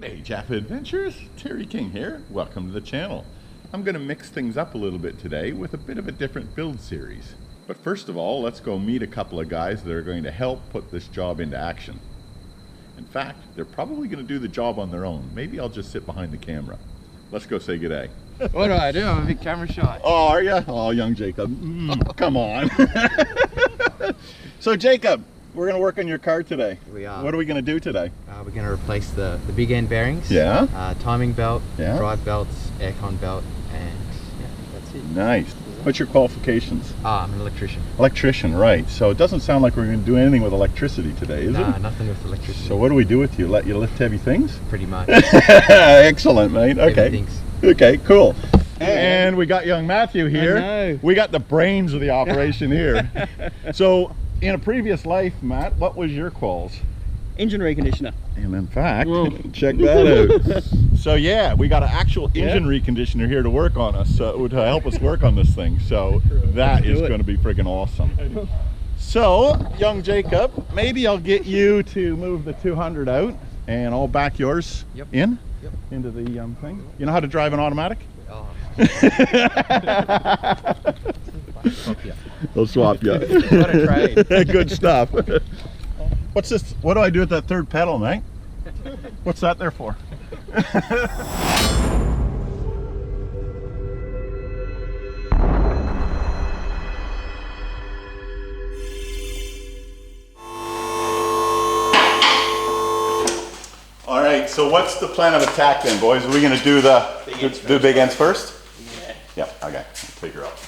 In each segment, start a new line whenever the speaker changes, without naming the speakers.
G'day Jafffa Adventures, Terry King here. Welcome to the channel. I'm going to mix things up a little bit today with a bit of a different build series. But first of all, let's go meet a couple of guys that are going to help put this job into action. In fact, they're probably going to do the job on their own. Maybe I'll just sit behind the camera. Let's go say g'day.
What do I do? I'm a bit camera shy.
Oh, are you? Oh, young Jacob. Come on. So Jacob, we're going to work on your car today.
We are.
What are we going to do today?
We're going to replace the big end bearings.
Yeah.
Timing belt,
Yeah.
drive belts, aircon belt, and yeah, that's it.
Nice. What's your qualifications?
I'm an electrician.
Electrician, right. So it doesn't sound like we're going to do anything with electricity today, is
Nah,
it?
nothing with electricity.
So what do we do with you? Let you lift heavy things?
Pretty much.
Excellent, mate. Okay.
Heavy things.
Okay, cool. And we got young Matthew here.
I know.
We got the brains of the operation here. So in a previous life, Matt, what was your quals?
Engine reconditioner.
And in fact,
Whoa.
check that out. So yeah, we got an actual engine reconditioner here to work on us, to help us work on this thing. So that is going to be friggin' awesome. So, young Jacob, maybe I'll get you to move the 200 out, and I'll back yours in into the thing. You know how to drive an automatic?
Oh.
They'll swap you.
What a trade.
Good stuff. What's this? What do I do with that third pedal, mate? What's that there for? All right, so what's the plan of attack then, boys? Are we going to do the big ends first?
Yeah.
Yep, okay, I'll figure out.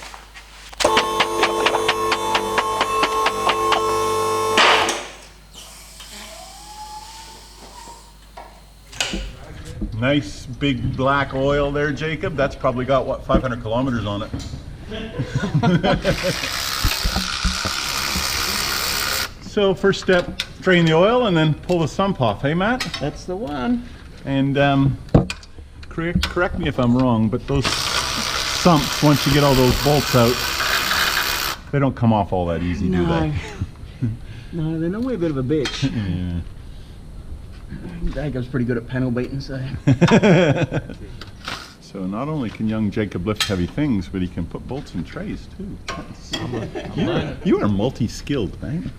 Nice big black oil there, Jacob. That's probably got, what, 500 kilometers on it. So first step, drain the oil and then pull the sump off. Hey, Matt?
That's the one.
And correct me if I'm wrong, but those sumps, once you get all those bolts out, they don't come off all that easy, do they?
No, they're normally a bit of a bitch.
Yeah.
Jacob's pretty good at panel beating, so.
So not only can young Jacob lift heavy things, but he can put bolts in trays too. You are multi-skilled, man.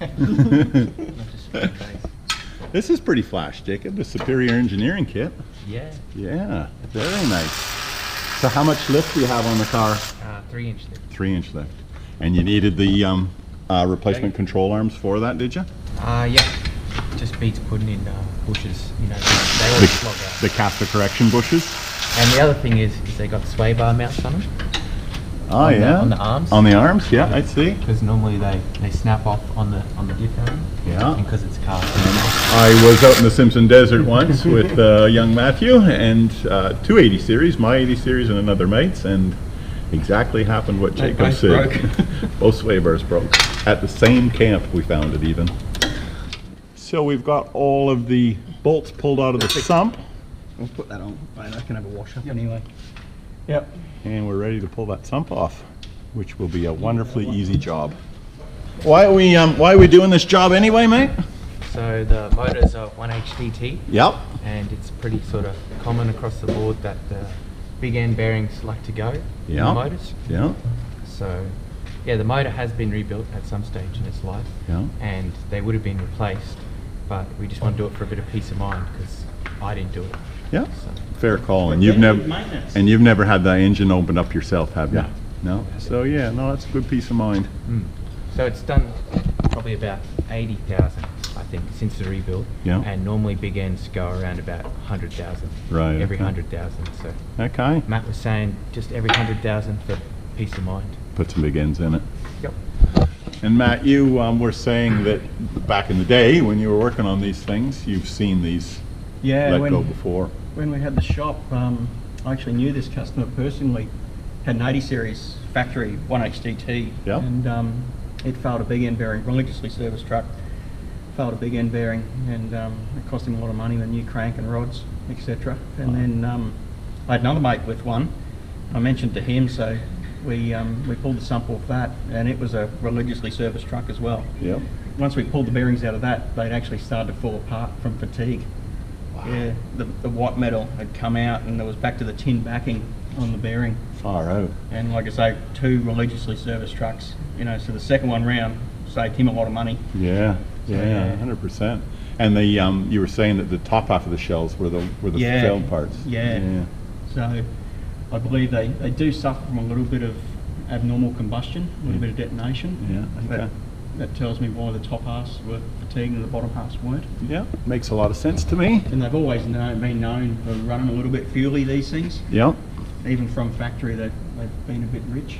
This is pretty flash, Jacob. The Superior Engineering kit.
Yeah.
Yeah, very nice. So how much lift do you have on the car?
3-inch lift.
3-inch lift. And you needed the replacement control arms for that, did you?
Yeah. Just beats putting in bushes. You know, they always slog out.
The caster correction bushes?
And the other thing is they got sway bar mounts on them.
Oh, yeah.
On the arms.
On the arms, yeah, I see.
Because normally they snap off on the diff area.
Yeah.
And because it's cast.
I was out in the Simpson Desert once with young Matthew and 280 series, my 80 series and another mate's, and exactly happened what Jacob said. Both sway bars broke. At the same camp we found it even. So we've got all of the bolts pulled out of the sump.
We'll put that on. I can have a wash up anyway. Yep.
And we're ready to pull that sump off, which will be a wonderfully easy job. Why are we doing this job anyway, mate?
So the motor's a 1HD-T.
Yep.
And it's pretty sort of common across the board that the big end bearings like to go in the motors.
Yeah.
So yeah, the motor has been rebuilt at some stage in its life.
Yeah.
And they would have been replaced, but we just want to do it for a bit of peace of mind because I didn't do it.
Yeah.
So.
Fair call. And you've never had that engine opened up yourself, have you? No. So yeah, no, that's a good peace of mind.
So it's done probably about 80,000, I think, since the rebuild.
Yeah.
And normally big ends go around about 100,000.
Right.
Every
okay.
100,000. So
Okay.
Matt was saying just every 100,000 for peace of mind.
Put some big ends in it.
Yep.
And Matt, you were saying that back in the day when you were working on these things, you've seen these let go before.
When we had the shop, I actually knew this customer personally. Had an 80 series factory 1HD-T.
Yep.
And it failed a big end bearing, religiously serviced truck. Failed a big end bearing, and it cost him a lot of money, the new crank and rods, etc. And then I had another mate with one. I mentioned to him, so we pulled the sump off that, and it was a religiously serviced truck as well.
Yep.
Once we pulled the bearings out of that, they'd actually started to fall apart from fatigue.
Wow.
Yeah, the white metal had come out and there was back to the tin backing on the bearing.
Far out.
And like I say, 2 religiously serviced trucks, you know, so the second one round saved him a lot of money.
Yeah,
So,
yeah, 100%. And the you were saying that the top half of the shells were the failed parts.
Yeah. So I believe they do suffer from a little bit of abnormal combustion, a little bit of detonation.
Yeah, okay.
That tells me why the top halves were fatigued and the bottom halves weren't.
Yeah, makes a lot of sense to me.
And they've always been known for running a little bit fuely, these things.
Yeah.
Even from factory, they've been a bit rich.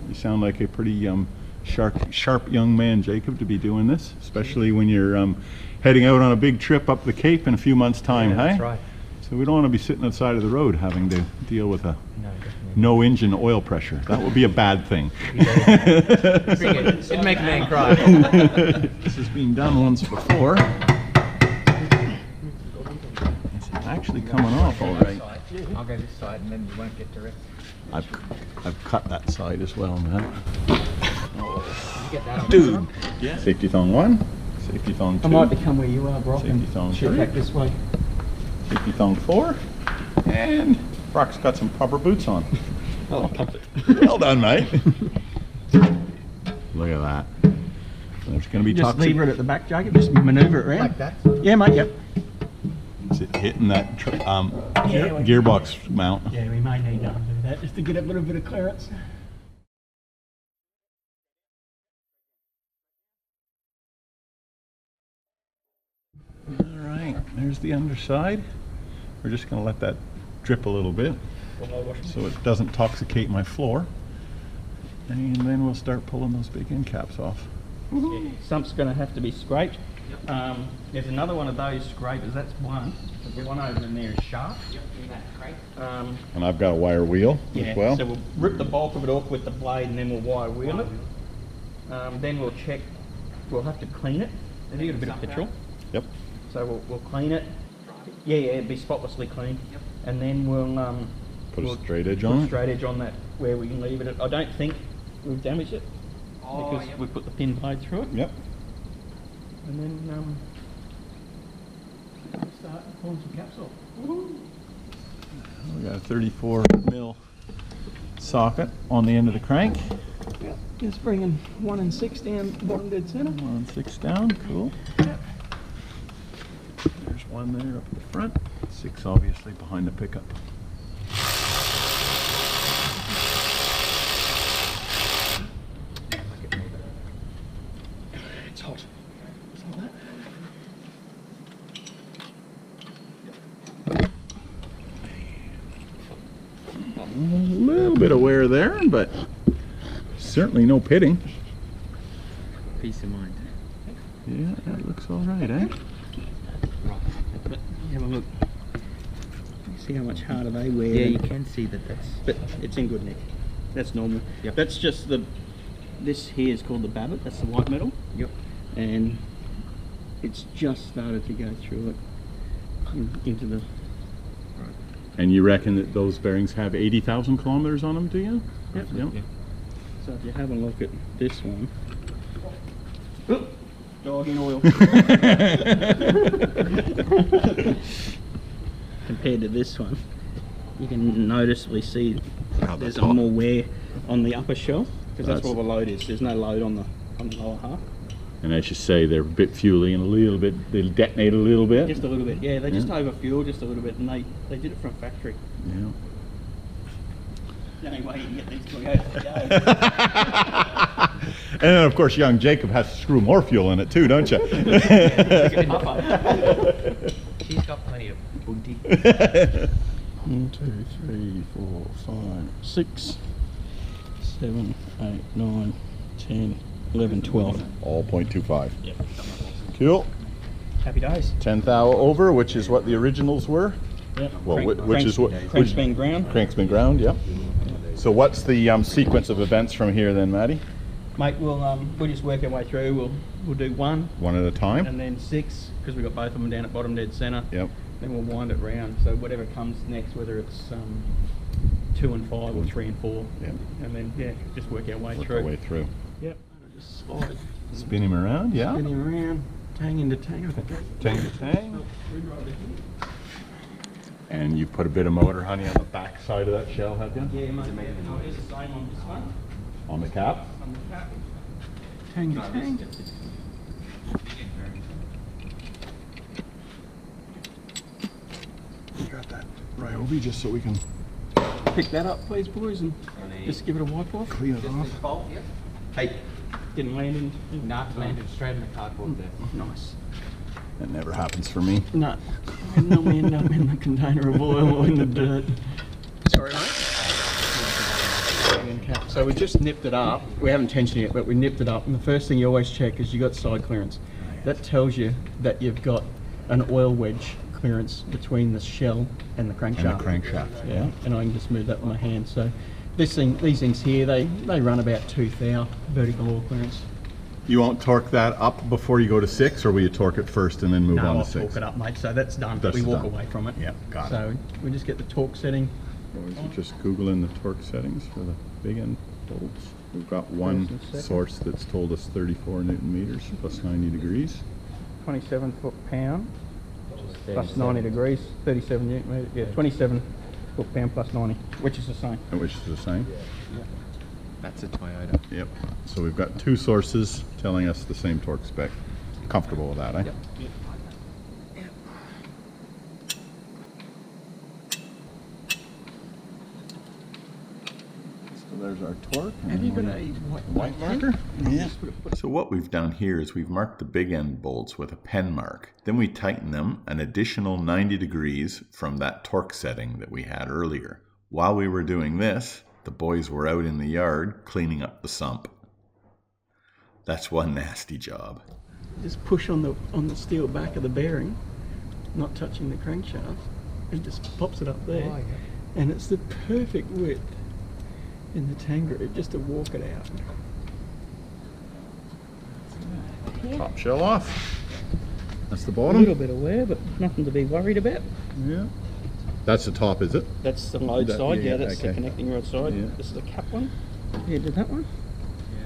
You sound like a pretty sharp young man, Jacob, to be doing this, especially when you're heading out on a big trip up the Cape in a few months' time,
Yeah,
hey?
that's right.
So we don't want to be sitting on the side of the road having to deal with
No,
no engine oil pressure. That would be a bad thing.
It'd make a man cry.
This has been done once before. It's actually coming off all right.
I'll go this side and then you won't get direct.
I've cut that side as well, man.
Get that on.
Dude! Yeah. Safety thong 1, safety thong 2.
I might become where you are, Brock,
Safety
and
thong
shoot
3.
back this way.
Safety thong 4. And Brock's got some proper boots on.
Oh, comfort.
Well done, mate. Look at that. There's going to be
Just
toxic.
lever it at the back, Jacob. Just manoeuvre it around.
Like that?
Yeah, mate. Yep.
Is it hitting that gearbox mount?
Yeah, we may need to do that just to get a little bit of clearance.
Alright, there's the underside. We're just going to let that drip a little bit so it doesn't toxicate my floor. And then we'll start pulling those big end caps off.
Yeah, sump's going to have to be scraped. There's another one of those scrapers, that's one. The one over in there is sharp.
And I've got a wire wheel as well.
So we'll rip the bulk of it off with the blade and then we'll wire wheel it. Then we'll check, we'll have to clean it. Have you got a bit of petrol?
Yep.
So we'll clean it. Yeah, it'll be spotlessly clean. And then we'll
Put a straight edge
put
on
a
it.
straight edge on that where we can leave it. I don't think we've damaged it because we put the pin blade through it.
Yep.
And then start pulling some caps off.
We got a 34 mil socket on the end of the crank.
Just bringing 1 and 6 down bottom dead center.
1 and 6 down, cool. There's one there up at the front. 6 obviously behind the pickup.
It's hot. It's like that.
A little bit of wear there, but certainly no pitting.
Peace of mind.
Yeah, that looks all right, eh?
But have a look. See how much harder they wear.
Yeah, you can see that that's...
But it's in good nick. That's normal.
Yep.
That's just the. This here is called the Babbitt. That's the white metal.
Yep.
And it's just started to go through it into the.
And you reckon that those bearings have 80,000 kilometers on them, do you?
Yep.
Yep.
So if you have a look at this one. Oh, dog in oil. Compared to this one, you can noticeably see there's more wear on the upper shell because that's where the load is. There's no load on the lower half.
And as you say, they're a bit fuely and a little bit, they'll detonate a little bit.
Just a little bit, yeah. They just overfuel just a little bit, and they did it from factory.
Yeah.
The only way you can get these Toyotas to go.
And then of course young Jacob has to screw more fuel in it too, don't you?
She's got plenty of booty.
1, 2, 3, 4, 5, 6, 7, 8, 9, 10, 11, 12.
All 0.25.
Yep.
Cool.
Happy days.
10th hour over, which is what the originals were.
Yep.
Well, which is what
Crank's been ground.
Crank's been ground. Yep. So what's the sequence of events from here then, Matty?
Mate, we'll just work our way through. We'll do 1
One at a time.
and then 6 because we've got both of them down at bottom dead centre.
Yep.
Then we'll wind it round. So whatever comes next, whether it's 2 and 5 or 3 and 4.
Yep.
And then just work our way
Work
through.
our way through.
Yep. Just slide.
Spin him around. Yeah.
Spin him around. Tang into tang, I think.
Tang to tang. And you put a bit of motor honey on the back side of that shell, have you?
Yeah, mate. It's the same on this one.
On the cap?
On the cap. Tang to tang.
You got that right over just so we can
Pick that up, please, boys, and just give it a wipe off.
clean it off.
Hey,
Didn't land in.
not landed straight in the cardboard there.
Nice.
That never happens for me.
No. I normally end up in the container of oil or in the dirt. Sorry, mate. So we just nipped it up. We haven't tensioned it yet, but we nipped it up. And the first thing you always check is you got side clearance. That tells you that you've got an oil wedge clearance between the shell and the crankshaft.
And the crankshaft.
Yeah, and I can just move that with my hand. So these things here, they run about 2 thou vertical oil clearance.
You won't torque that up before you go to 6, or will you torque it first and then move on
No,
to
I'll
6?
torque it up, mate. So that's done.
That's
we walk
done.
away from it.
Yeah, got it.
So we just get the torque setting.
Just Googling the torque settings for the big end bolts. We've got one source that's told us 34 Newton meters plus 90 degrees.
27 foot-pound plus 90 degrees, 37 newton meter. Yeah, 27 foot-pound plus 90, which is the same.
Which is the same.
That's a Toyota.
Yep. So we've got 2 sources telling us the same torque spec. Comfortable with that, eh?
Yep.
So there's our torque.
Have you got a
white marker? Yeah. So what we've done here is we've marked the big end bolts with a pen mark. Then we tighten them an additional 90 degrees from that torque setting that we had earlier. While we were doing this, the boys were out in the yard cleaning up the sump. That's one nasty job.
Just push on the steel back of the bearing, not touching the crankshaft, and just pops it up there.
Oh, yeah.
And it's the perfect width in the tang groove just to walk it out.
Top shell off. That's the
A
bottom.
little bit of wear, but nothing to be worried about.
Yeah. That's the top, is it?
That's the load
That-
side,
yeah,
yeah, that's the
okay.
connecting rod side.
Yeah.
This is the cap one. Yeah, did that one?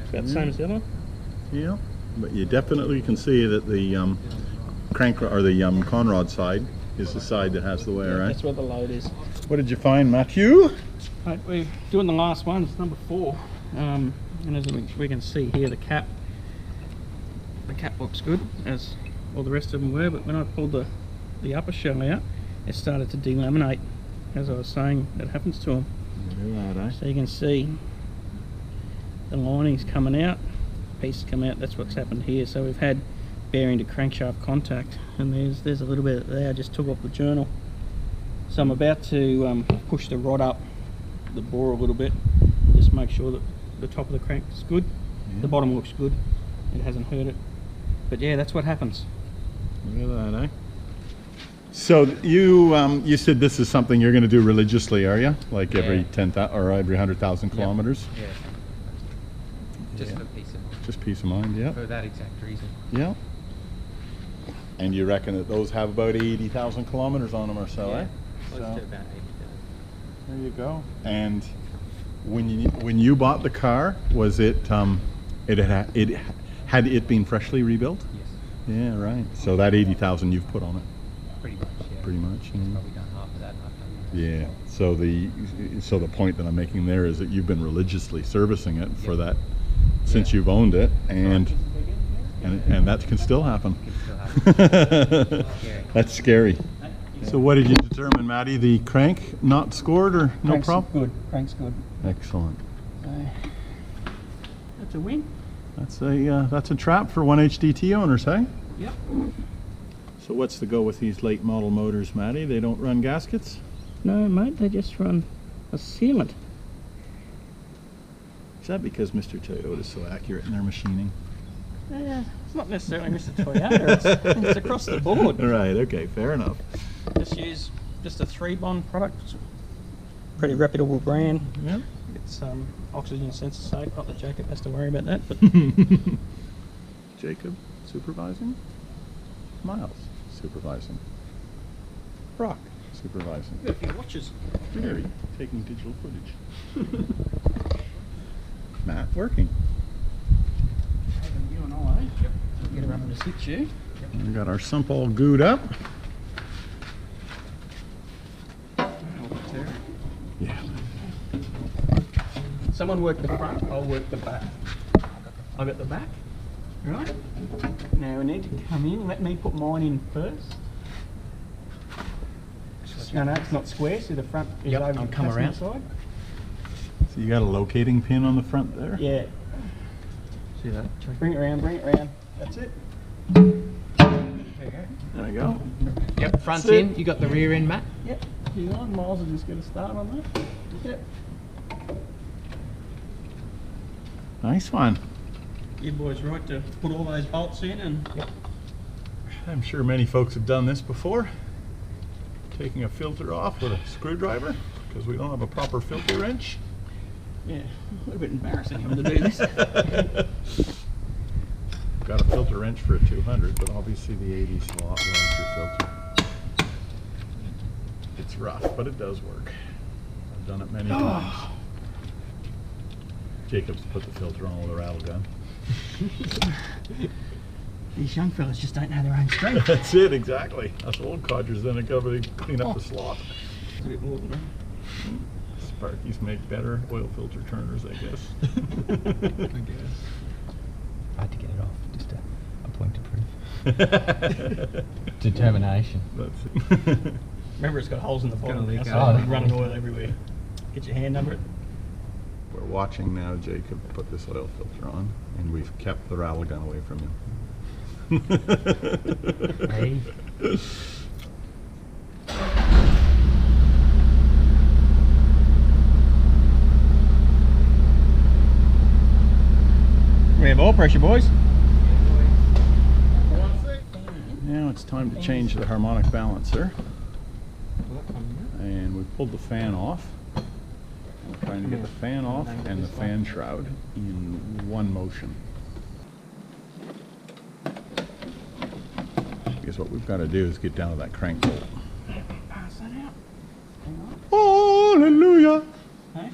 About the same as the other one.
Yeah. But you definitely can see that the crank or the conrod side is the side that has the wear, right?
That's where the load is.
What did you find, Matthew?
Right, we're doing the last one, it's number 4. And as we can see here, the cap looks good, as all the rest of them were, but when I pulled the upper shell out, it started to delaminate, as I was saying, that happens to them. So you can see the linings coming out, pieces come out, that's what's happened here. So we've had bearing to crankshaft contact, and there's a little bit there I just took off the journal. So I'm about to push the rod up the bore a little bit, just make sure that the top of the crank is good, the bottom looks good, it hasn't hurt it. But yeah, that's what happens.
Look at that, eh? So you said this is something you're going to do religiously, are you? Like every 10,000 or every 100,000 kilometers?
Yeah. Just for peace of mind.
Just peace of mind, yeah.
For that exact reason.
Yeah. And you reckon that those have about 80,000 kilometers on them or so, eh?
Close to about 80,000.
There you go. And when you bought the car, was it had it been freshly rebuilt?
Yes.
Yeah, right. So that 80,000 you've put on it.
Pretty much, yeah.
Pretty much.
It's probably done half of that and I've done
Yeah. So the point that I'm making there is that you've been religiously servicing it for that since you've owned it, and that can still happen. That's scary. So what did you determine, Matty? The crank not scored or no
Crank's
problem?
good, crank's good.
Excellent.
That's a win.
That's a trap for 1HD-T owners, hey?
Yep.
So what's the go with these late model motors, Matty? They don't run gaskets?
No, mate, they just run a sealant.
Is that because Mr. Toyota is so accurate in their machining?
It's not necessarily Mr. Toyota, it's across the board.
Right, okay, fair enough.
Just use just a 3-bond product. Pretty reputable brand.
Yep.
It's oxygen sensor safe, not that Jacob has to worry about that, but
Jacob supervising? Miles supervising. Brock supervising.
a few watches.
Mary taking digital footage. Matt working.
You and I, get her up in the situ.
We got our sump all gooed up. Yeah.
Someone work the front, I'll work the back. I'll get the back. Right. Now we need to come in. Let me put mine in first. No, no, it's not square. See the front is over
I'll
the
come
passenger
around.
side.
So you got a locating pin on the front there?
Yeah.
See that?
Bring it around, bring it around. That's it.
There you go.
There you go.
Yep, front's
That's it.
in. You got the rear end, Matt?
Yep. You on, Miles will just get a start on that. Yep.
Nice one.
You boys right to put all those bolts in and
I'm sure many folks have done this before. Taking a filter off with a screwdriver because we don't have a proper filter wrench.
yeah, a little bit embarrassing him to do this.
Got a filter wrench for a 200, but obviously the 80's a lot larger filter. It's rough, but it does work. I've done it many times. Jacob's put the filter on with a rattle gun.
These young fellas just don't know their own strength.
That's it, exactly. Us old codgers then have got to clean up the slop.
It's a bit more than that.
Sparkies make better oil filter turners, I guess.
I guess. I had to get it off. Just a point to proof. Determination.
That's it.
Remember, it's got holes in the bottom.
leak
So
out.
it'll be running oil everywhere. Get your hand under it.
We're watching now Jacob put this oil filter on, and we've kept the rattle gun away from him.
Hey.
We have oil pressure, boys.
Now it's time to change the harmonic balancer, and we pulled the fan off. We're trying to get the fan off and the fan shroud in one motion. Because what we've got to do is get down to that crank bolt.
Pass that out.
Hallelujah!
Hey?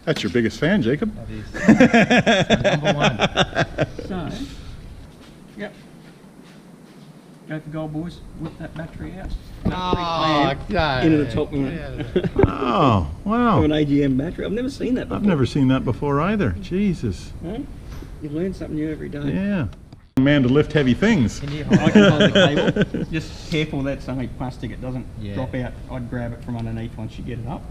That's your biggest fan, Jacob.
That is. That's my number one.
So, yep. Go for gold, boys. Whip that battery out.
Oh, God.
Into the top one.
Oh, wow.
An AGM battery. I've never seen that before.
I've never seen that before either. Jesus.
Hey? You learn something new every day.
Yeah. Man to lift heavy things.
Can you
I can hold the cable. Just careful that's only plastic. It doesn't
Yeah.
drop out. I'd grab it from underneath once you get it up.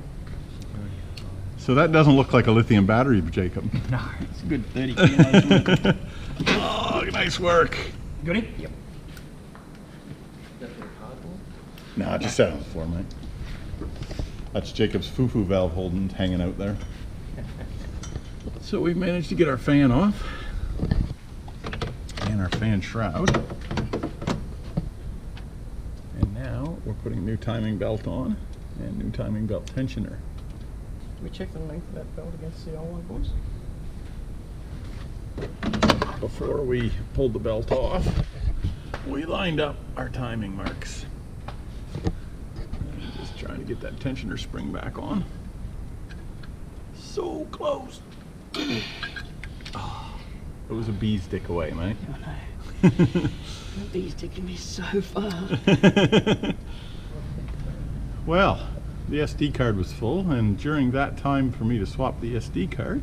So that doesn't look like a lithium battery, Jacob.
No.
It's a good 30 kilos worth.
Oh, nice work.
Got it? Yep.
No, just set it on the floor, mate. That's Jacob's foo-foo valve holding, hanging out there. So we've managed to get our fan off and our fan shroud. And now we're putting new timing belt on and new timing belt tensioner.
Can we check the length of that belt against the old one, boys?
Before we pulled the belt off, we lined up our timing marks. And just trying to get that tensioner spring back on. So close. Oh, it was a bee's dick away, mate.
I know. These taking me so far.
Well, the SD card was full, and during that time for me to swap the SD card,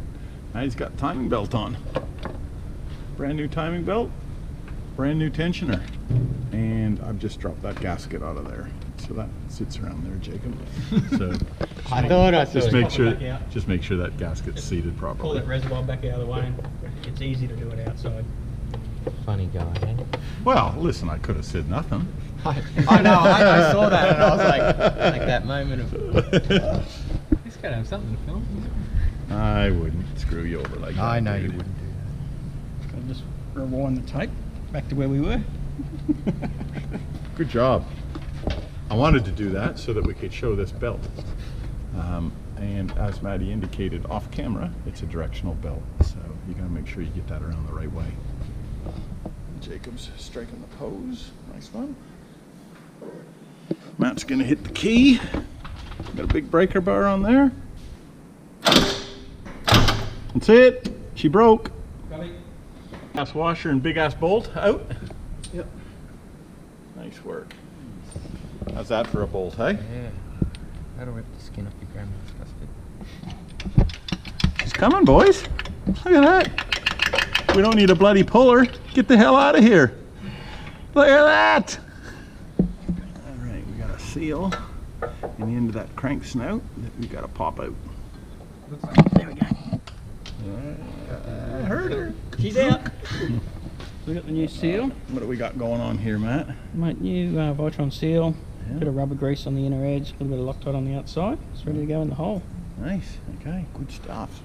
now he's got timing belt on. Brand new timing belt, brand new tensioner, and I've just dropped that gasket out of there. So that sits around there, Jacob. So
I thought I saw
just
it.
make sure,
Back out.
just make sure that gasket's seated
Pull
properly.
that reservoir back out of the way. And it's easy to do it outside.
Funny guy, eh?
Well, listen, I could have said nothing.
I know, I saw that and I was like that moment of, he's got to have something to film.
I wouldn't screw you over like that.
I know you
dude.
wouldn't do
I'll just rewind the tape back to where we were.
Good job. I wanted to do that so that we could show this belt. And as Maddie indicated off camera, it's a directional belt. So you gotta make sure you get that around the right way. Jacob's striking the pose. Nice one. Matt's gonna hit the key. Got a big breaker bar on there. That's it. She broke.
Got it.
Ass washer and big ass bolt out.
Yep.
Nice work. How's that for a bolt, hey?
Yeah. That'll rip the skin off your grandma's custard.
He's coming, boys. Look at that. We don't need a bloody puller. Get the hell out of here. Look at that. All right, we got a seal in the end of that crank snout that we got to pop out.
There we go.
I heard her.
She's out. We got the new seal.
What do we got going on here, Matt?
Mate, new Vitron seal.
Yeah.
Bit of rubber grease on the inner edge, a little bit of Loctite on the outside. It's ready to go in the hole.
Nice. Okay, good stuff.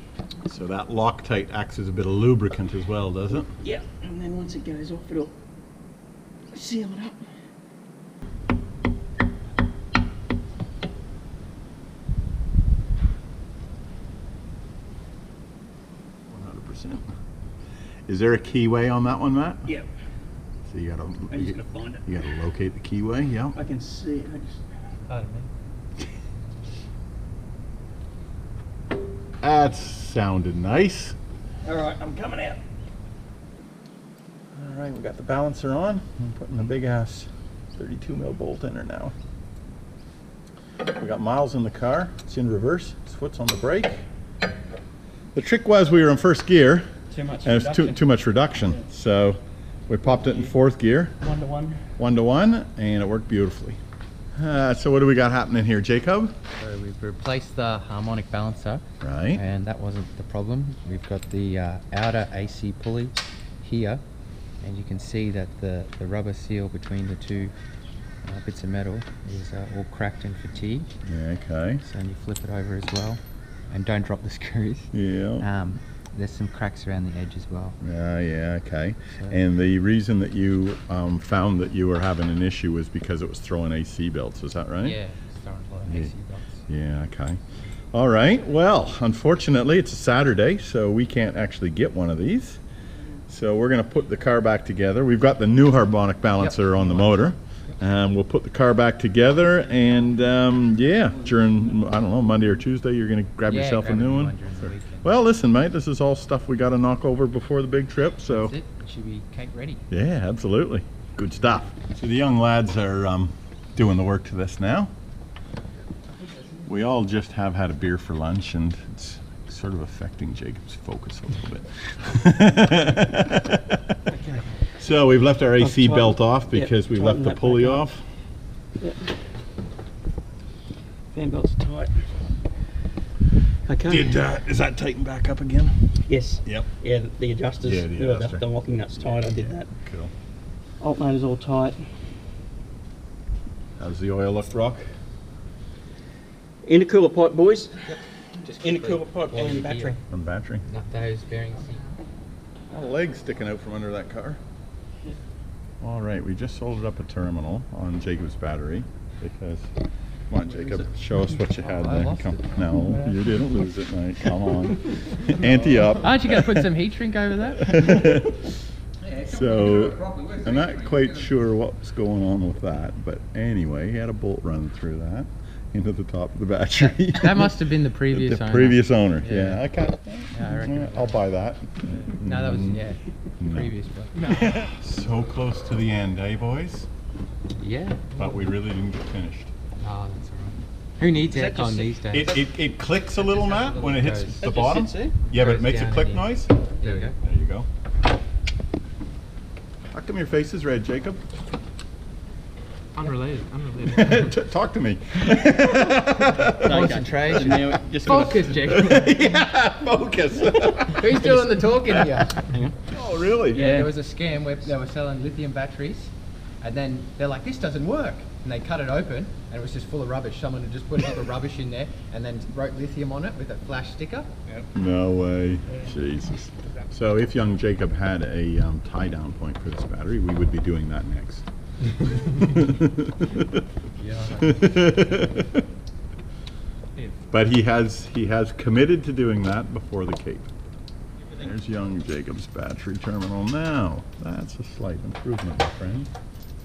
So that Loctite acts as a bit of lubricant as well, does it?
Yeah, and then once it goes off, it'll seal it up.
Is there a keyway on that one, Matt?
Yeah.
So you gotta,
I'm just gonna find it.
you gotta locate the keyway, yeah.
I can see it.
Pardon me.
That sounded nice.
All right, I'm coming out.
All right, we got the balancer on. I'm putting a big ass 32 mil bolt in her now. We got miles in the car. It's in reverse. Its foot's on the brake. The trick was we were in first gear.
Too much
And it's
reduction.
too much reduction. So we popped it in fourth gear.
1-to-1.
1-to-1, and it worked beautifully. So what do we got happening here, Jacob?
So we've replaced the harmonic balancer,
Right.
and that wasn't the problem. We've got the outer AC pulley here, and you can see that the rubber seal between the two bits of metal is all cracked and fatigued.
Yeah, okay.
So you flip it over as well, and don't drop the screws.
Yeah.
There's some cracks around the edge as well.
Yeah, okay.
So-
And the reason that you found that you were having an issue was because it was throwing AC belts, is that right?
Yeah, it's throwing a lot of
Yeah.
AC belts.
Yeah, okay. All right, well, unfortunately it's a Saturday, so we can't actually get one of these. So we're gonna put the car back together. We've got the new harmonic balancer on the motor. We'll put the car back together, and yeah, during, I don't know, Monday or Tuesday, you're gonna grab yourself a new one.
During the weekend.
Well, listen, mate, this is all stuff we gotta knock over before the big trip, so.
That's it. It should be cake ready.
Yeah, absolutely. Good stuff. So the young lads are doing the work to this now. We all just have had a beer for lunch, and it's sort of affecting Jacob's focus a little bit. So we've left our AC belt off because we left the pulley off.
Yep. Fan belts are tight. Okay.
Is that tightened back up again?
Yes.
Yep.
Yeah, the adjusters.
Yeah, the adjuster.
The locking nuts tight. I did that.
Cool.
Alternator's all tight.
How's the oil look, Brock?
Intercooler pipe, boys.
Just
Intercooler pipe
while
and
you're
battery.
here,
On battery.
Nut those bearings.
A lot of legs sticking out from under that car. All right, we just soldiered up a terminal on Jacob's battery because, come on, Jacob, show us what you had
I
there.
lost
Come,
it.
no, you didn't lose it, mate. Come on, ante up.
Aren't you going to put some heat shrink over that?
So, I'm not quite sure what's going on with that, but anyway, he had a bolt run through that into the top of the battery.
That must have been the previous
The
owner.
previous owner,
Yeah.
yeah. Okay.
Yeah, I reckon.
I'll buy that.
No, that was, yeah,
No.
previous one.
So close to the end, eh, boys?
Yeah.
But we really didn't get finished.
Oh, that's all right. Who needs
that
aircon
just-
these days?
It clicks a little, Matt, when it hits
Goes-
the
That just
bottom.
sits there?
Yeah, but it
Goes
makes a
down
click
again.
noise.
There we go.
There you go. How come your face is red, Jacob?
Unrelated.
Talk to me.
Concentration.
Now, just gotta-
Focus, Jacob.
Yeah, focus.
Who's doing the talking here?
Hang on.
Oh, really?
Yeah, there was a scam where they were selling lithium batteries, and then they're like, this doesn't work. And they cut it open, and it was just full of rubbish. Someone had just put a heap of rubbish in there, and then wrote lithium on it with a flash sticker.
No way. Jesus. So if young Jacob had a tie-down point for this battery, we would be doing that next. But he has committed to doing that before the Cape. There's young Jacob's battery terminal now. That's a slight improvement, my friend.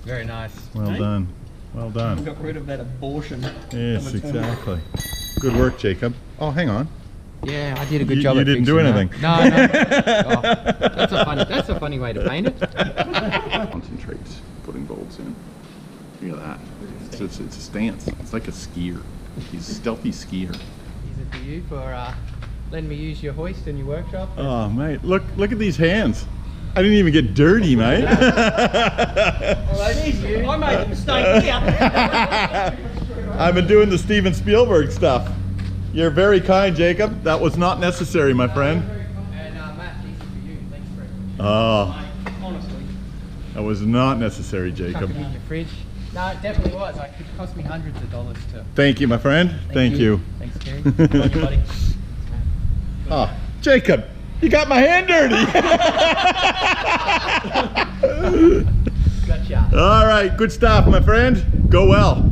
Very nice.
Well
Hey?
done. Well
We
done.
got rid of that abortion.
Yes,
of a terminal.
exactly. Good work, Jacob. Oh, hang on.
Yeah, I did a good job.
You
at
didn't do
fixing
anything.
that. No. Oh, that's a funny way to paint it.
Concentrates putting bolts in. Look at that. It's a stance. It's like a skier. He's a stealthy skier.
Is it for you for letting me use your hoist in your workshop?
Oh, mate, look at these hands. I didn't even get dirty, mate.
Well, that is you. I made the mistake here.
I've been doing the Steven Spielberg stuff. You're very kind, Jacob. That was not necessary, my friend.
And Matt, these are for you. Thanks very much.
Oh,
Honestly.
that was not necessary, Jacob.
Chuck it in your fridge. No, it definitely was. It cost me hundreds of dollars to.
Thank you, my friend. Thank you.
Thanks, Kerry. Good on you, buddy.
Oh, Jacob, you got my hand dirty.
Gotcha.
All right, good stuff, my friend. Go well.